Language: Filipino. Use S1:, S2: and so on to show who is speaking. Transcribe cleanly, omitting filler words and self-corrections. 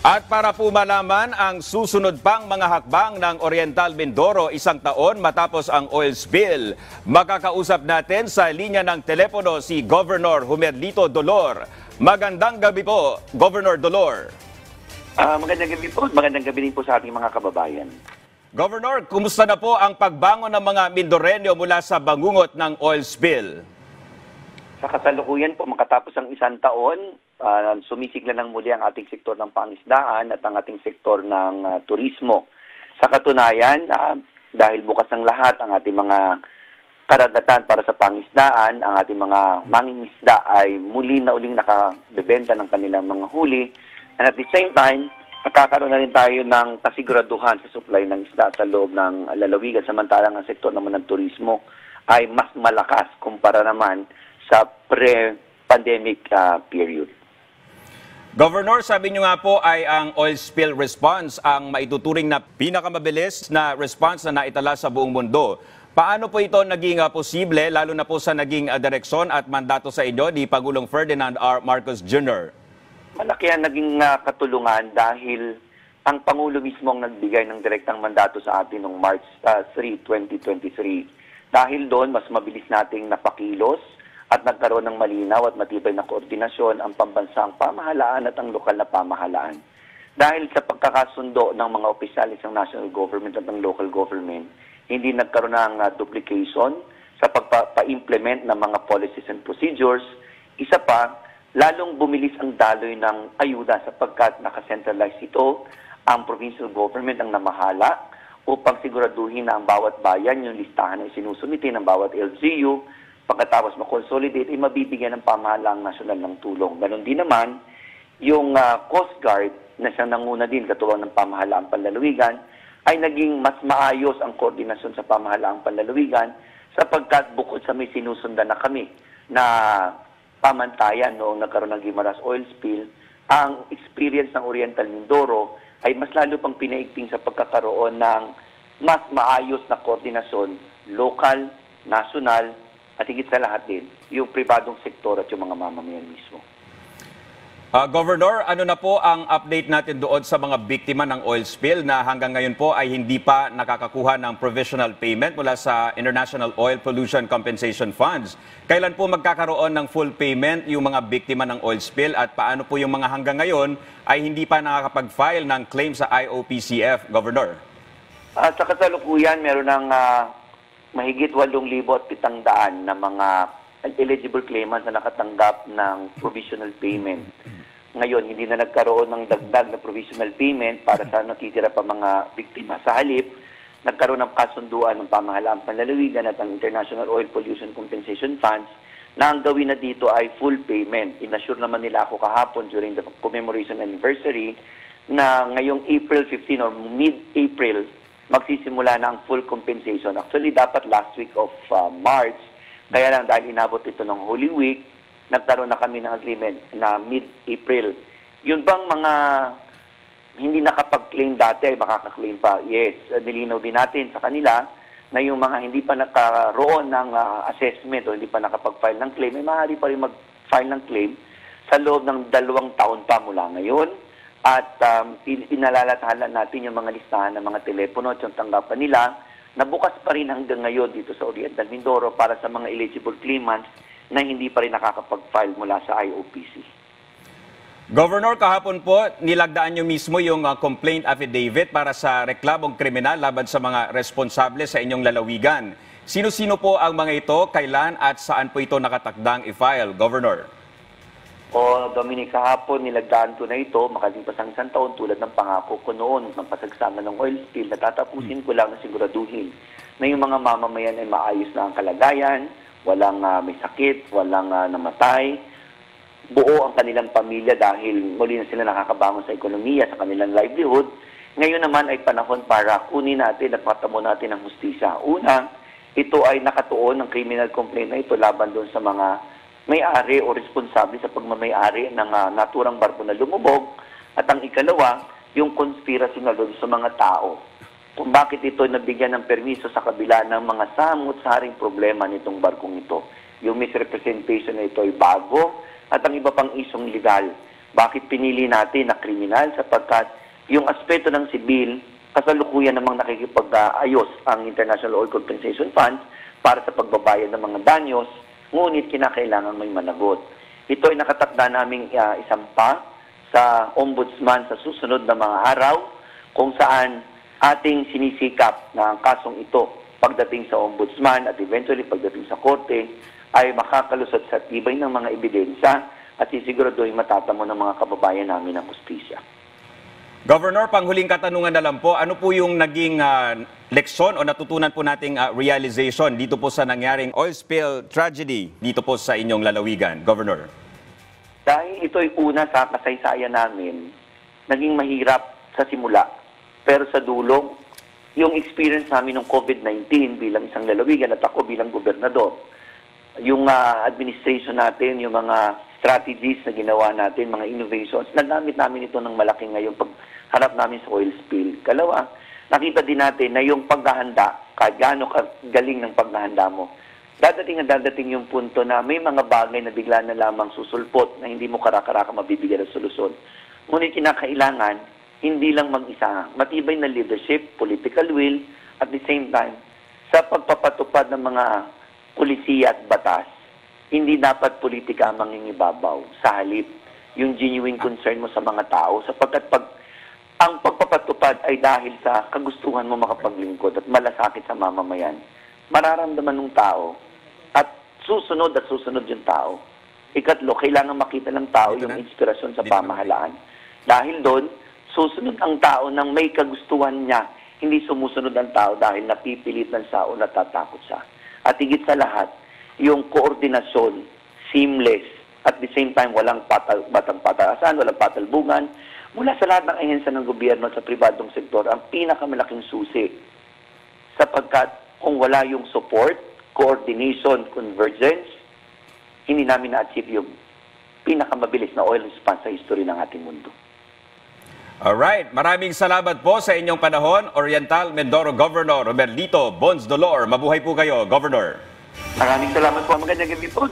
S1: At para po malaman ang susunod pang mga hakbang ng Oriental Mindoro isang taon matapos ang oil spill, makakausap natin sa linya ng telepono si Governor Humerlito Dolor. Magandang gabi po, Governor Dolor.
S2: Magandang gabi po. Magandang gabi din po sa ating mga kababayan.
S1: Governor, kumusta na po ang pagbangon ng mga Mindoreño mula sa bangungot ng oil spill?
S2: Sa kasalukuyan po, makatapos ang isang taon, sumisigla ng muli ang ating sektor ng pangisdaan at ang ating sektor ng turismo. Sa katunayan, dahil bukas ng lahat ang ating mga karagatan para sa pangisdaan, ang ating mga mangingisda ay muli na uling nakabebenta ng kanilang mga huli. And at the same time, nakakaroon na rin tayo ng kasiguraduhan sa supply ng isda sa loob ng lalawigan, samantalang ang sektor naman ng turismo ay mas malakas kumpara naman sa pre-pandemic period.
S1: Governor, sabi niyo nga po ay ang oil spill response ang maituturing na pinakamabilis na response na naitala sa buong mundo. Paano po ito naging posible, lalo na po sa naging direksyon at mandato sa inyo ni Pangulong Ferdinand R. Marcos Jr.?
S2: Malaki ang naging katulungan dahil ang Pangulo mismo ang nagbigay ng direktang mandato sa atin noong March 3, 2023. Dahil doon, mas mabilis nating napakilos at nagkaroon ng malinaw at matibay na koordinasyon ang pambansang pamahalaan at ang lokal na pamahalaan. Dahil sa pagkakasundo ng mga opisyalis ng national government at ng local government, hindi nagkaroon ng duplication sa pagpa-implement ng mga policies and procedures. Isa pa, lalong bumilis ang daloy ng ayuda sapagkat nakacentralize ito, ang provincial government ang namahala upang siguraduhin na ang bawat bayan, yung listahan ay sinusumitin ng bawat LGU, pagkatapos makonsolidate, ay mabibigyan ng pamahalaang nasyonal ng tulong. Ganon din naman, yung Coast Guard na siyang nanguna din katuwang ng pamahalaang panlalawigan, ay naging mas maayos ang koordinasyon sa pamahalaang panlalawigan sapagkat bukod sa may sinusundan na kami na pamantayan noong nagkaroon ng Guimaras oil spill, ang experience ng Oriental Mindoro ay mas lalo pang pinaigting sa pagkakaroon ng mas maayos na koordinasyon, lokal, nasyonal, at higit sa lahat din, yung pribadong sektor at yung mga mamamayan mismo.
S1: Governor, ano na po ang update natin doon sa mga biktima ng oil spill na hanggang ngayon po ay hindi pa nakakakuha ng provisional payment mula sa International Oil Pollution Compensation Funds? Kailan po magkakaroon ng full payment yung mga biktima ng oil spill at paano po yung mga hanggang ngayon ay hindi pa nakakapag-file ng claim sa IOPCF, Governor?
S2: Sa kasalukuyan, meron ng mahigit 8,700 na mga eligible claimants na nakatanggap ng provisional payment. Ngayon, hindi na nagkaroon ng dagdag na provisional payment para sa natitira pa mga biktima. Sa halip, nagkaroon ng kasunduan ng pamahalaang panlalawigan at ang International Oil Pollution Compensation Funds na ang gawin na dito ay full payment. Inassure naman nila ako kahapon during the commemoration anniversary na ngayong April 15 or mid-April, magsisimula na ang full compensation. Actually, dapat last week of March. Kaya lang dahil inabot ito ng Holy Week, nagkaroon na kami ng agreement na mid-April. Yun bang mga hindi nakapag-claim dati ay makaka-claim pa? Yes, nilinaw din natin sa kanila na yung mga hindi pa nakaroon ng assessment o hindi pa nakapag-file ng claim, ay maaari pa rin mag-file ng claim sa loob ng 2 taon pa mula ngayon. At pinalalatahalan natin yung mga listahan ng mga telepono at yung tanggapan nila na bukas pa rin hanggang ngayon dito sa Oriental Mindoro para sa mga eligible claimants na hindi pa rin nakakapag-file mula sa IOPC.
S1: Governor, kahapon po, nilagdaan nyo mismo yung complaint affidavit para sa reklamong kriminal laban sa mga responsable sa inyong lalawigan. Sino-sino po ang mga ito, kailan at saan po ito nakatakdang i-file, Governor?
S2: Dominic, kahapon nilagdaan ko na ito, makalipas ang isang taon tulad ng pangako ko noon ng pasagsama ng oil spill, natatapusin ko lang na siguraduhin na yung mga mamamayan ay maayos na ang kalagayan, walang may sakit, walang namatay, buo ang kanilang pamilya dahil muli na sila nakakabangon sa ekonomiya, sa kanilang livelihood. Ngayon naman ay panahon para kunin natin at patamo natin ang hustisya. Una, ito ay nakatuon ng criminal complaint na ito laban doon sa mga may-ari o responsable sa pagmamay-ari ng naturang barko na lumubog. At ang ikalawa, yung conspiracy na doon sa mga tao. Kung bakit ito nabigyan ng permiso sa kabila ng mga samot-saring problema nitong barkong ito. Yung misrepresentation na ito ay bago at ang iba pang isong legal. Bakit pinili natin na kriminal? Sapagkat yung aspeto ng sibil, kasalukuyan namang nakikipag-ayos ang International Oil Compensation Fund para sa pagbabayad ng mga danyos, ngunit kinakailangan may managot. Ito ay nakatakda naming isampa sa Ombudsman sa susunod na mga araw, kung saan ating sinisikap na ang kasong ito pagdating sa Ombudsman at eventually pagdating sa korte ay makakalusot sa tibay ng mga ebidensya at sisiguraduhin matatamo ng mga kababayan namin ang hustisya.
S1: Governor, panghuling katanungan na lang po, ano po yung naging leksyon o natutunan po nating realization dito po sa nangyaring oil spill tragedy dito po sa inyong lalawigan, Governor?
S2: Dahil ito'y una sa kasaysayan namin, naging mahirap sa simula. Pero sa dulo, yung experience namin ng COVID-19 bilang isang lalawigan at ako bilang gobernador, yung administration natin, yung mga strategies na ginawa natin, mga innovations, nagamit namin ito ng malaki ngayong pagharap namin sa oil spill. Kalawa, nakita din natin na yung paghahanda, kahit gaano kagaling ng paghahanda mo, dadating yung punto na may mga bagay na bigla na lamang susulpot na hindi mo karakaraka mabibigyan ng solusyon. Ngunit kinakailangan, hindi lang mag-isa, matibay na leadership, political will, at the same time, sa pagpapatupad ng mga pulisiya at batas, hindi dapat politika ang mangingibabaw. Sa halip, yung genuine concern mo sa mga tao, sapagkat ang pagpapatupad ay dahil sa kagustuhan mo makapaglingkod at malasakit sa mamamayan, mararamdaman ng tao at susunod yung tao. Ikatlo, kailangan makita ng tao yung inspirasyon sa pamahalaan. Dahil doon, susunod ang tao nang may kagustuhan niya, hindi sumusunod ang tao dahil napipilitan siya o natatakot siya. At higit sa lahat, yung koordinasyon, seamless, at the same time walang batang pataasan, walang patalbungan, mula sa lahat ng ahensya ng gobyerno at sa pribadong sektor, ang pinakamalaking susi. Sapagkat kung wala yung support, coordination, convergence, hindi namin na-achieve yung pinakamabilis na oil response sa history ng ating mundo.
S1: Alright, maraming salamat po sa inyong panahon, Oriental Mindoro Governor Romerlito Bons Dolor. Mabuhay po kayo, Governor.
S2: Maraming salamat po. Magandang gabi po.